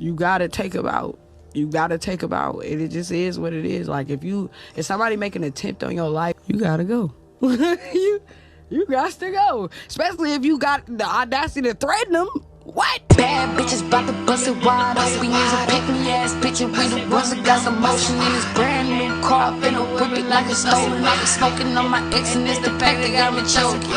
you gotta take them out. You gotta take them out. And it just is what it is. Like if somebody make an attempt on your life, you gotta go. you got to go. Especially if you got the audacity to threaten them. What? Bad bitches bout to bust it wide up. We use a pick-me-ass bitch and we the ones that got some motion in this brand new car. Finna whip it like it's stolen. I've been smoking on my ex and it's the fact that got me choking.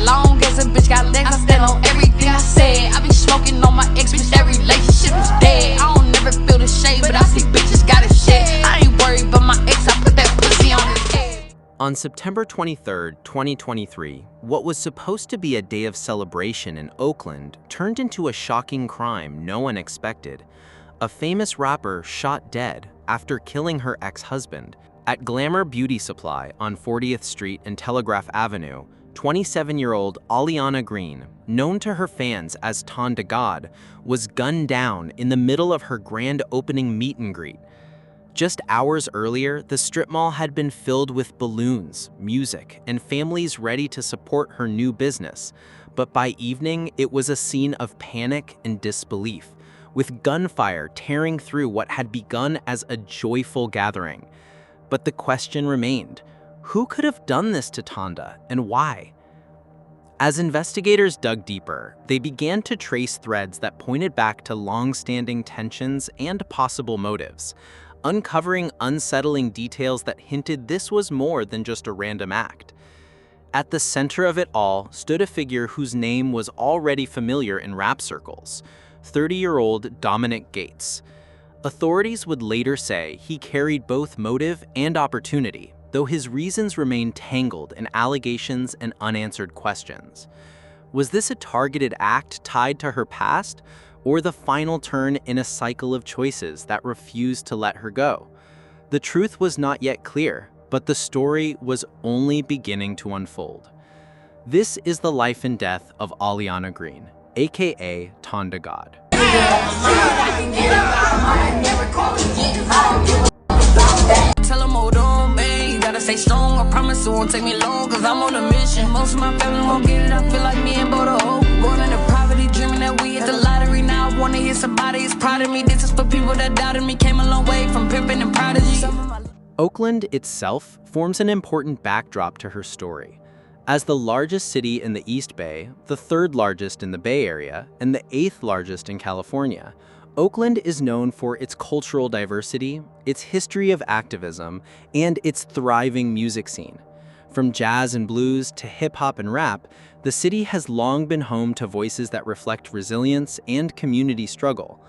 Long as a bitch got legs, I stand on everything I said. I be smoking on my ex, bitch, that relationship is dead. I don't never feel the shade, but I see bitches got a shit. I ain't worried about my ex, I put that pussy on his head. On September 23, 2023, what was supposed to be a day of celebration in Oakland turned into a shocking crime no one expected. A famous rapper shot dead after killing her ex-husband. At Glamour Beauty Supply on 40th Street and Telegraph Avenue, 27-year-old Aliana Green, known to her fans as Tonda God, was gunned down in the middle of her grand opening meet and greet. Just hours earlier, the strip mall had been filled with balloons, music, and families ready to support her new business. But by evening, it was a scene of panic and disbelief, with gunfire tearing through what had begun as a joyful gathering. But the question remained, who could have done this to Tonda, and why? As investigators dug deeper, they began to trace threads that pointed back to long-standing tensions and possible motives, uncovering unsettling details that hinted this was more than just a random act. At the center of it all stood a figure whose name was already familiar in rap circles, 30-year-old Dominic Gates. Authorities would later say he carried both motive and opportunity, though his reasons remained tangled in allegations and unanswered questions. Was this a targeted act tied to her past, or the final turn in a cycle of choices that refused to let her go? The truth was not yet clear, but the story was only beginning to unfold. This is the life and death of Aliana Green, aka Tonda God. Tell them hold on, man, you gotta stay strong. I promise it won't take me long, cause I'm on a mission. Most of my family won't get it, I feel like me and Bodo. Born into poverty, dreaming that we hit the lottery. Now I wanna hear somebody is proud of me. This is for people that doubted me. Came a long way from pimping and prodigy. Oakland itself forms an important backdrop to her story. As the largest city in the East Bay, the third largest in the Bay Area, and the 8th largest in California, Oakland is known for its cultural diversity, its history of activism, and its thriving music scene. From jazz and blues to hip-hop and rap, the city has long been home to voices that reflect resilience and community struggle.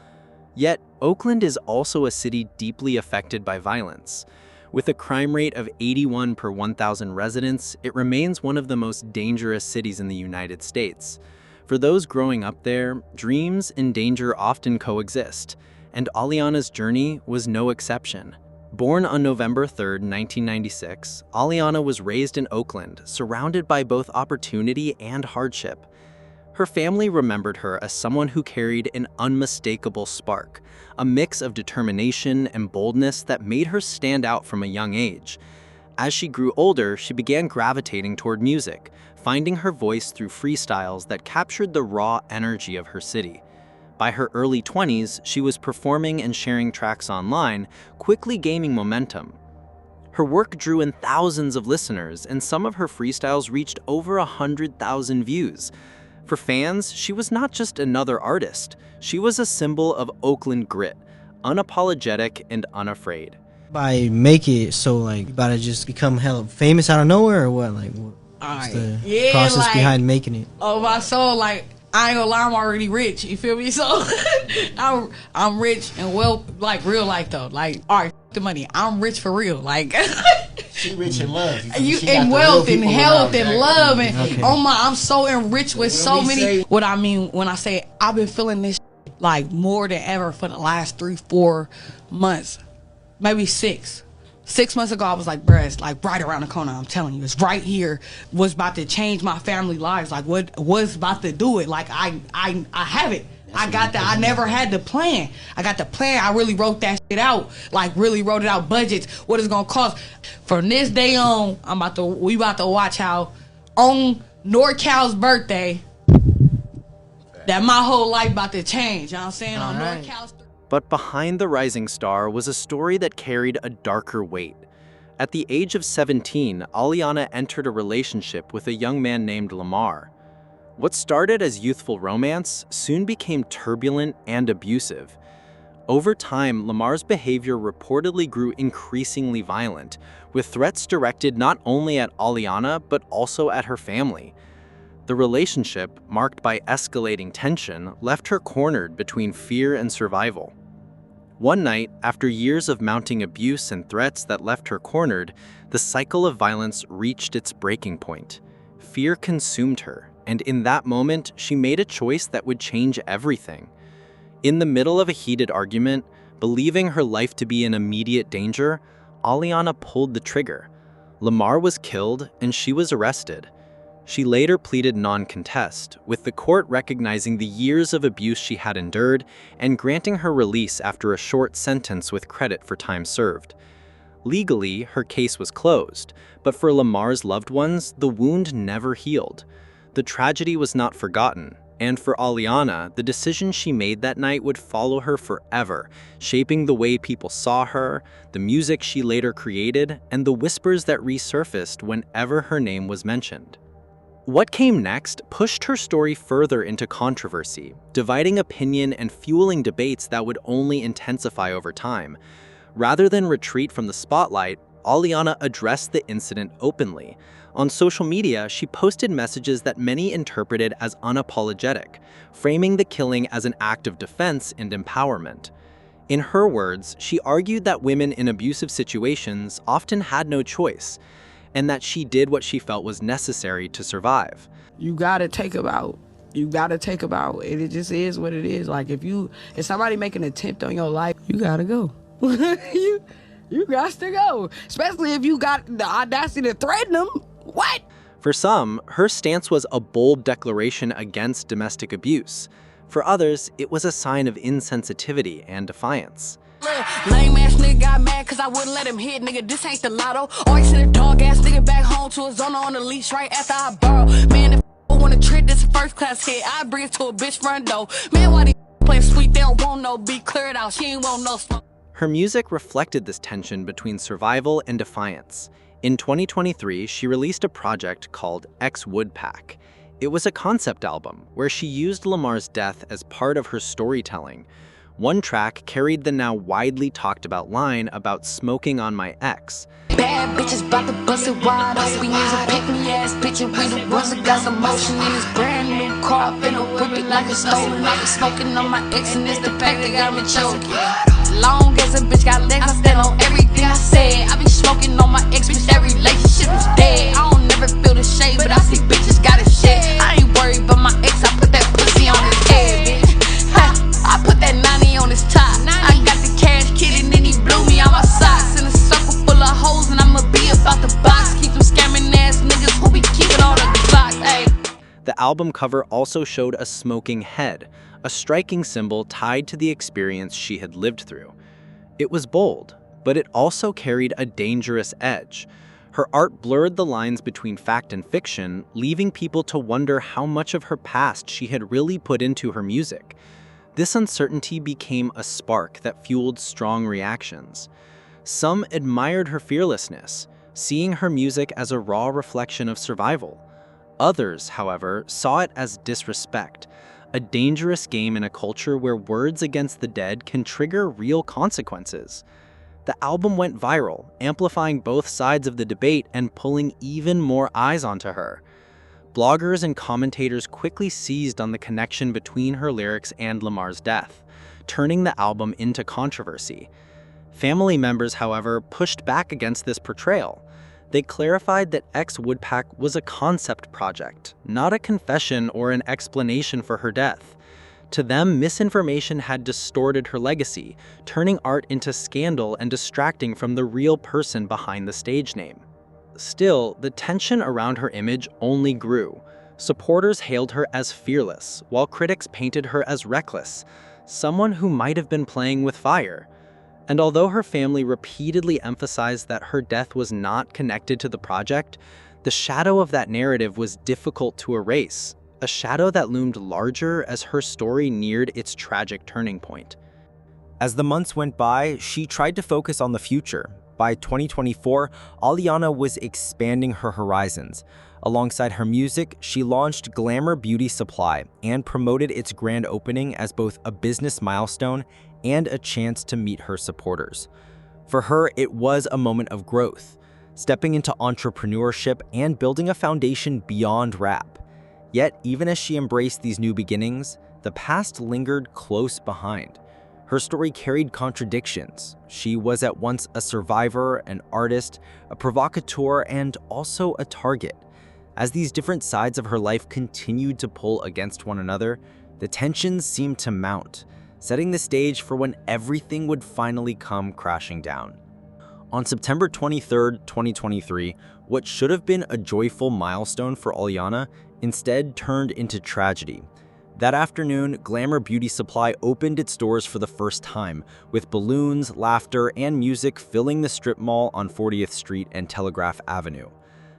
Yet, Oakland is also a city deeply affected by violence. With a crime rate of 81 per 1,000 residents, it remains one of the most dangerous cities in the United States. For those growing up there, dreams and danger often coexist, and Aliana's journey was no exception. Born on November 3, 1996, Aliana was raised in Oakland, surrounded by both opportunity and hardship. Her family remembered her as someone who carried an unmistakable spark, a mix of determination and boldness that made her stand out from a young age. As she grew older, she began gravitating toward music, finding her voice through freestyles that captured the raw energy of her city. By her early 20s, she was performing and sharing tracks online, quickly gaining momentum. Her work drew in thousands of listeners, and some of her freestyles reached over 100,000 views. For fans, she was not just another artist. She was a symbol of Oakland grit, unapologetic and unafraid. By make it so like about to just become hella famous out of nowhere, or what? Like, what's the process behind making it? Oh my soul, like I ain't gonna lie, I'm already rich. You feel me? So I'm rich and well, like real life though. Like, all right, the money. I'm rich for real. Like she rich in love. You in wealth and health and love and oh my, I'm so enriched with so many. What I mean when I say I've been feeling this like more than ever for the last 3-4 months, maybe 6. 6 months ago, I was like, bruh, it's like right around the corner. I'm telling you, it's right here. Was about to change my family lives. Like, what was about to do it? Like, I have it. I got that. I never had the plan. I got the plan. I really wrote that shit out. Like, really wrote it out. Budgets. What it's gonna cost. From this day on, we about to watch how on NorCal's birthday that my whole life about to change. You know what I'm saying? On NorCal's But behind the rising star was a story that carried a darker weight. At the age of 17, Aliana entered a relationship with a young man named Lamar. What started as youthful romance soon became turbulent and abusive. Over time, Lamar's behavior reportedly grew increasingly violent, with threats directed not only at Aliana but also at her family. The relationship, marked by escalating tension, left her cornered between fear and survival. One night, after years of mounting abuse and threats that left her cornered, the cycle of violence reached its breaking point. Fear consumed her, and in that moment, she made a choice that would change everything. In the middle of a heated argument, believing her life to be in immediate danger, Aliana pulled the trigger. Lamar was killed, and she was arrested. She later pleaded non-contest, with the court recognizing the years of abuse she had endured and granting her release after a short sentence with credit for time served. Legally, her case was closed, but for Lamar's loved ones, the wound never healed. The tragedy was not forgotten, and for Aliana, the decision she made that night would follow her forever, shaping the way people saw her, the music she later created, and the whispers that resurfaced whenever her name was mentioned. What came next pushed her story further into controversy, dividing opinion and fueling debates that would only intensify over time. Rather than retreat from the spotlight, Aliana addressed the incident openly. On social media, she posted messages that many interpreted as unapologetic, framing the killing as an act of defense and empowerment. In her words, she argued that women in abusive situations often had no choice, and that she did what she felt was necessary to survive. You gotta take about. It just is what it is. Like if somebody make an attempt on your life, you gotta go. you got to go. Especially if you got the audacity to threaten them. What? For some, her stance was a bold declaration against domestic abuse. For others, it was a sign of insensitivity and defiance. Lame ass nigga got mad cause I wouldn't let him hit, nigga. This ain't the lotto. Always send a dog ass nigga back home to his owner on the leash right after I borrow. Man, if wanna trick this first class hit, I bring it to a bitch front door. Man, why these playing sweet? They don't want no beat, clear it out. She ain't want no smoke. Her music reflected this tension between survival and defiance. In 2023, she released a project called Ex-Woodpack. It was a concept album where she used Lamar's death as part of her storytelling. One track carried the now widely talked about line about smoking on my ex. Bad bitches bout to bust it wide up. We use a pick-me ass picture. We the ones that got some motion in this brand new car. Finna whip it like it's stolen. Like it's smoking on my ex, and it's the fact that got me choking. Long as a bitch got legs, I stand on everything I said. I be smoking on my ex, bitch, that relationship is dead. I don't never feel the shade, but I see bitches got a shit. I ain't worried about my ex, I put that pussy on his head, bitch. I put that 90 on his top. I got the cash kid and then he blew me on my socks. In a circle full of hoes and I'ma be about the box. Keep them scamming ass niggas who be keeping all the clocks, ayy. The album cover also showed a smoking head, a striking symbol tied to the experience she had lived through. It was bold, but it also carried a dangerous edge. Her art blurred the lines between fact and fiction, leaving people to wonder how much of her past she had really put into her music. This uncertainty became a spark that fueled strong reactions. Some admired her fearlessness, seeing her music as a raw reflection of survival. Others, however, saw it as disrespect, a dangerous game in a culture where words against the dead can trigger real consequences. The album went viral, amplifying both sides of the debate and pulling even more eyes onto her. Bloggers and commentators quickly seized on the connection between her lyrics and Lamar's death, turning the album into controversy. Family members, however, pushed back against this portrayal. They clarified that Ex-Woodpack was a concept project, not a confession or an explanation for her death. To them, misinformation had distorted her legacy, turning art into scandal and distracting from the real person behind the stage name. Still, the tension around her image only grew. Supporters hailed her as fearless, while critics painted her as reckless, someone who might have been playing with fire. And although her family repeatedly emphasized that her death was not connected to the project, the shadow of that narrative was difficult to erase, a shadow that loomed larger as her story neared its tragic turning point. As the months went by, she tried to focus on the future. By 2024, Aliana was expanding her horizons. Alongside her music, she launched Glamour Beauty Supply and promoted its grand opening as both a business milestone and a chance to meet her supporters. For her, it was a moment of growth, stepping into entrepreneurship and building a foundation beyond rap. Yet, even as she embraced these new beginnings, the past lingered close behind. Her story carried contradictions. She was at once a survivor, an artist, a provocateur, and also a target. As these different sides of her life continued to pull against one another, the tensions seemed to mount, setting the stage for when everything would finally come crashing down. On September 23, 2023, what should have been a joyful milestone for Aliana instead turned into tragedy. That afternoon, Glamour Beauty Supply opened its doors for the first time, with balloons, laughter, and music filling the strip mall on 40th Street and Telegraph Avenue.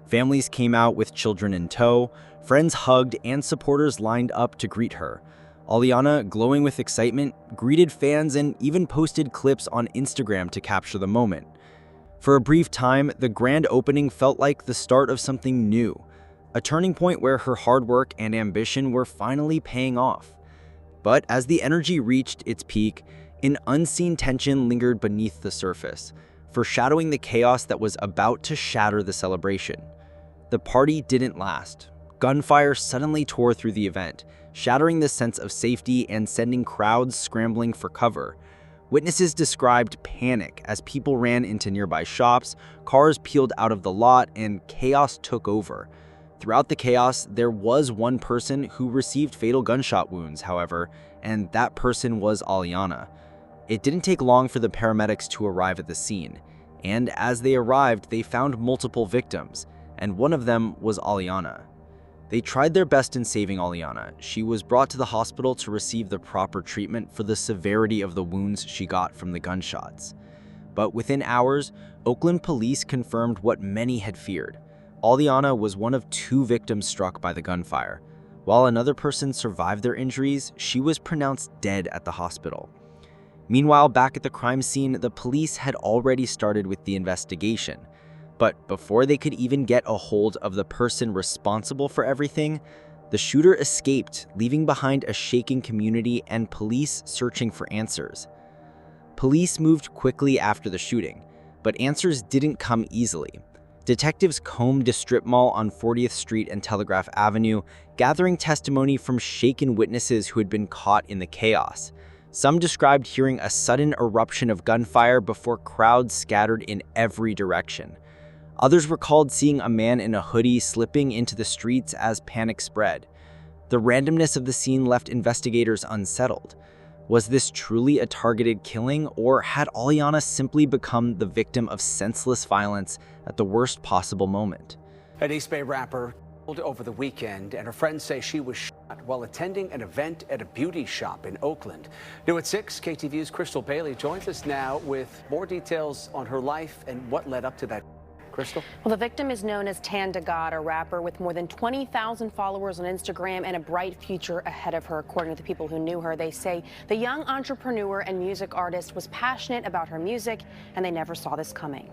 Families came out with children in tow, friends hugged, and supporters lined up to greet her. Aliana, glowing with excitement, greeted fans and even posted clips on Instagram to capture the moment. For a brief time, the grand opening felt like the start of something new, a turning point where her hard work and ambition were finally paying off. But as the energy reached its peak, an unseen tension lingered beneath the surface, foreshadowing the chaos that was about to shatter the celebration. The party didn't last. Gunfire suddenly tore through the event, shattering the sense of safety and sending crowds scrambling for cover. Witnesses described panic as people ran into nearby shops, cars peeled out of the lot, and chaos took over. Throughout the chaos, there was one person who received fatal gunshot wounds, however, and that person was Aliana. It didn't take long for the paramedics to arrive at the scene, and as they arrived, they found multiple victims, and one of them was Aliana. They tried their best in saving Aliana. She was brought to the hospital to receive the proper treatment for the severity of the wounds she got from the gunshots. But within hours, Oakland police confirmed what many had feared. Aliana was one of 2 victims struck by the gunfire. While another person survived their injuries, she was pronounced dead at the hospital. Meanwhile, back at the crime scene, the police had already started with the investigation. But before they could even get a hold of the person responsible for everything, the shooter escaped, leaving behind a shaking community and police searching for answers. Police moved quickly after the shooting, but answers didn't come easily. Detectives combed the strip mall on 40th Street and Telegraph Avenue, gathering testimony from shaken witnesses who had been caught in the chaos. Some described hearing a sudden eruption of gunfire before crowds scattered in every direction. Others recalled seeing a man in a hoodie slipping into the streets as panic spread. The randomness of the scene left investigators unsettled. Was this truly a targeted killing, or had Aliana simply become the victim of senseless violence at the worst possible moment? An East Bay rapper killed over the weekend, and her friends say she was shot while attending an event at a beauty shop in Oakland. New at 6, KTVU's Crystal Bailey joins us now with more details on her life and what led up to that. Crystal? Well, the victim is known as Tonda God, a rapper with more than 20,000 followers on Instagram and a bright future ahead of her. According to the people who knew her, they say the young entrepreneur and music artist was passionate about her music, and they never saw this coming.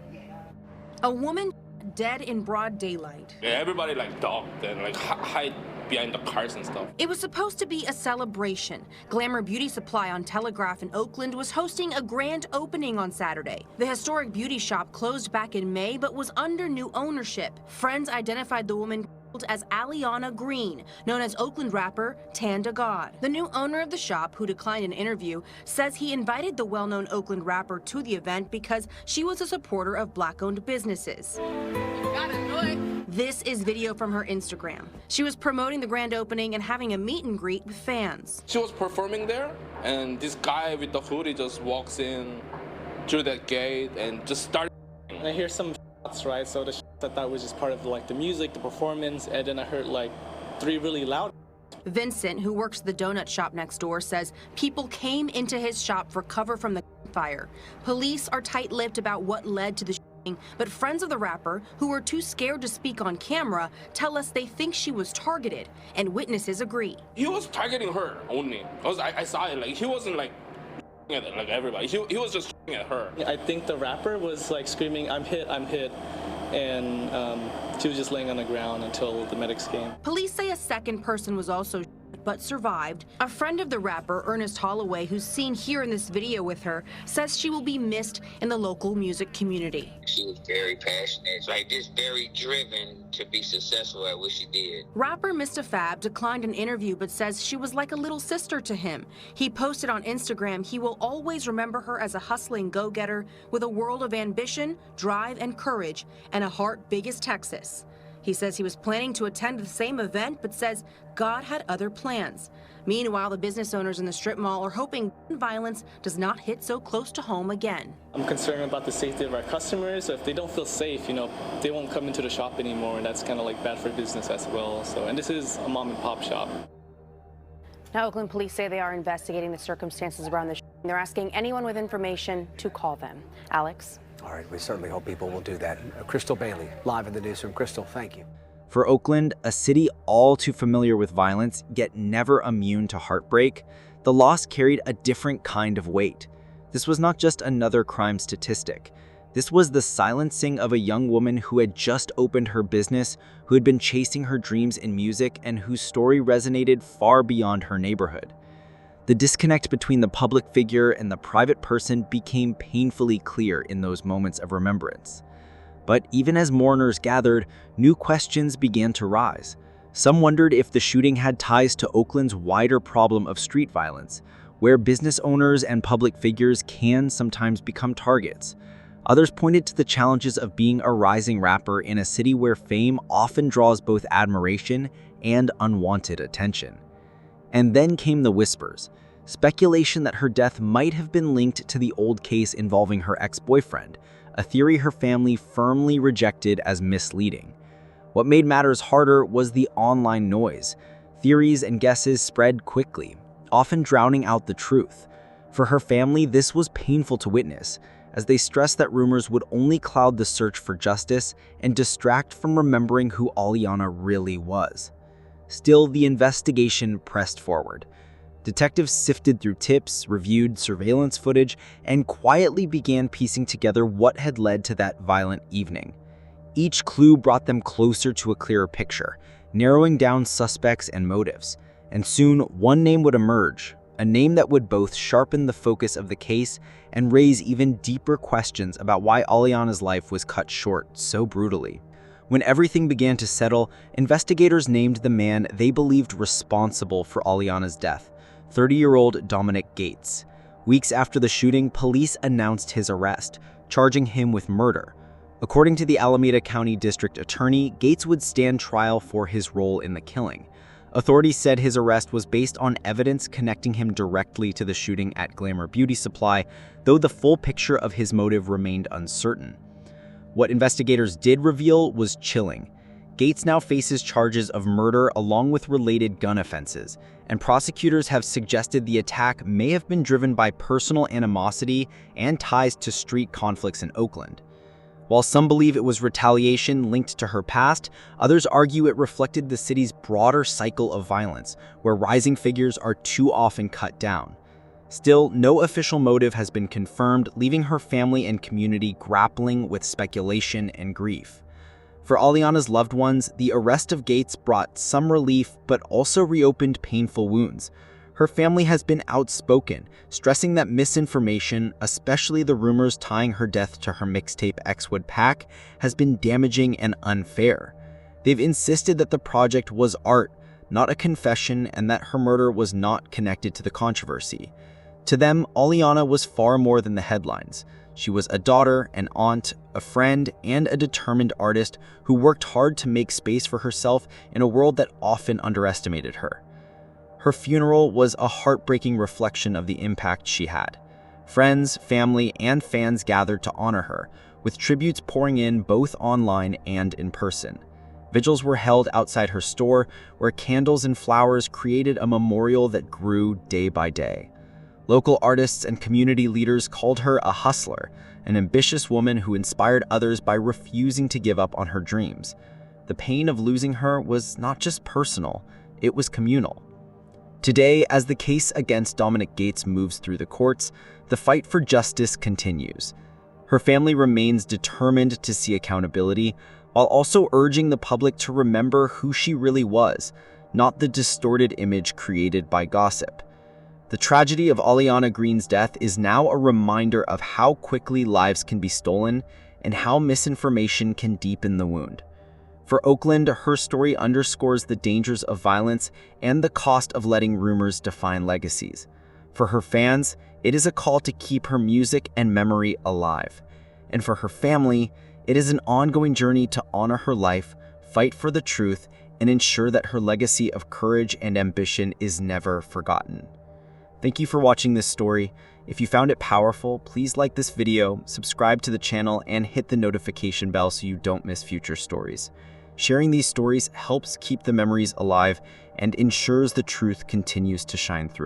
A woman dead in broad daylight. Yeah, everybody ducked and hide behind the cars and stuff. It was supposed to be a celebration. Glamour Beauty Supply on Telegraph in Oakland was hosting a grand opening on Saturday. The historic beauty shop closed back in May but was under new ownership. Friends identified the woman as Aliana Green, known as Oakland rapper Tonda God. The new owner of the shop, who declined an interview, says he invited the well-known Oakland rapper to the event because she was a supporter of Black-owned businesses. This is video from her Instagram. She was promoting the grand opening and having a meet and greet with fans. She was performing there, and this guy with the hoodie just walks in through that gate and just started. And I hear some shots, right? So the I thought was just part of the music, the performance, and then I heard 3 really loud. Vincent, who works the donut shop next door, says people came into his shop for cover from the fire. Police are tight-lipped about what led to the shooting, but friends of the rapper, who were too scared to speak on camera, tell us they think she was targeted, and witnesses agree. He was targeting her only, because I saw it. He wasn't at like everybody. He was just at her. I think the rapper was like screaming, I'm hit, and she was just laying on the ground until the medics came. Police say a second person was also but survived. A friend of the rapper, Ernest Holloway, who's seen here in this video with her, says she will be missed in the local music community. She was very passionate, like just very driven to be successful at what she did. Rapper Mr. Fab declined an interview but says she was like a little sister to him. He posted on Instagram he will always remember her as a hustling go-getter with a world of ambition, drive, and courage, and a heart big as Texas. He says he was planning to attend the same event, but says God had other plans. Meanwhile, the business owners in the strip mall are hoping violence does not hit so close to home again. I'm concerned about the safety of our customers. So if they don't feel safe, they won't come into the shop anymore, and that's kind of like bad for business as well. So, and this is a mom and pop shop. Now, Oakland police say they are investigating the circumstances around the shooting. They're asking anyone with information to call them. Alex? All right, we certainly hope people will do that. Crystal Bailey, live in the newsroom. Crystal, thank you. For Oakland, a city all too familiar with violence, yet never immune to heartbreak, the loss carried a different kind of weight. This was not just another crime statistic. This was the silencing of a young woman who had just opened her business, who had been chasing her dreams in music, and whose story resonated far beyond her neighborhood. The disconnect between the public figure and the private person became painfully clear in those moments of remembrance. But even as mourners gathered, new questions began to rise. Some wondered if the shooting had ties to Oakland's wider problem of street violence, where business owners and public figures can sometimes become targets. Others pointed to the challenges of being a rising rapper in a city where fame often draws both admiration and unwanted attention. And then came the whispers, speculation that her death might have been linked to the old case involving her ex-boyfriend, a theory her family firmly rejected as misleading. What made matters harder was the online noise. Theories and guesses spread quickly, often drowning out the truth. For her family, this was painful to witness, as they stressed that rumors would only cloud the search for justice and distract from remembering who Aliana really was. Still, the investigation pressed forward. Detectives sifted through tips, reviewed surveillance footage, and quietly began piecing together what had led to that violent evening. Each clue brought them closer to a clearer picture, narrowing down suspects and motives. And soon, one name would emerge, a name that would both sharpen the focus of the case and raise even deeper questions about why Aliana's life was cut short so brutally. When everything began to settle, investigators named the man they believed responsible for Aliana's death, 30-year-old Dominic Gates. Weeks after the shooting, police announced his arrest, charging him with murder. According to the Alameda County District Attorney, Gates would stand trial for his role in the killing. Authorities said his arrest was based on evidence connecting him directly to the shooting at Glamour Beauty Supply, though the full picture of his motive remained uncertain. What investigators did reveal was chilling. Gates now faces charges of murder along with related gun offenses, and prosecutors have suggested the attack may have been driven by personal animosity and ties to street conflicts in Oakland. While some believe it was retaliation linked to her past, others argue it reflected the city's broader cycle of violence, where rising figures are too often cut down. Still, no official motive has been confirmed, leaving her family and community grappling with speculation and grief. For Aliana's loved ones, the arrest of Gates brought some relief but also reopened painful wounds. Her family has been outspoken, stressing that misinformation, especially the rumors tying her death to her mixtape X Would Pack, has been damaging and unfair. They've insisted that the project was art, not a confession, and that her murder was not connected to the controversy. To them, Aliana was far more than the headlines. She was a daughter, an aunt, a friend, and a determined artist who worked hard to make space for herself in a world that often underestimated her. Her funeral was a heartbreaking reflection of the impact she had. Friends, family, and fans gathered to honor her, with tributes pouring in both online and in person. Vigils were held outside her store, where candles and flowers created a memorial that grew day by day. Local artists and community leaders called her a hustler, an ambitious woman who inspired others by refusing to give up on her dreams. The pain of losing her was not just personal, it was communal. Today, as the case against Dominic Gates moves through the courts, the fight for justice continues. Her family remains determined to see accountability, while also urging the public to remember who she really was, not the distorted image created by gossip. The tragedy of Aliana Green's death is now a reminder of how quickly lives can be stolen and how misinformation can deepen the wound. For Oakland, her story underscores the dangers of violence and the cost of letting rumors define legacies. For her fans, it is a call to keep her music and memory alive. And for her family, it is an ongoing journey to honor her life, fight for the truth, and ensure that her legacy of courage and ambition is never forgotten. Thank you for watching this story. If you found it powerful, please like this video, subscribe to the channel, and hit the notification bell so you don't miss future stories. Sharing these stories helps keep the memories alive and ensures the truth continues to shine through.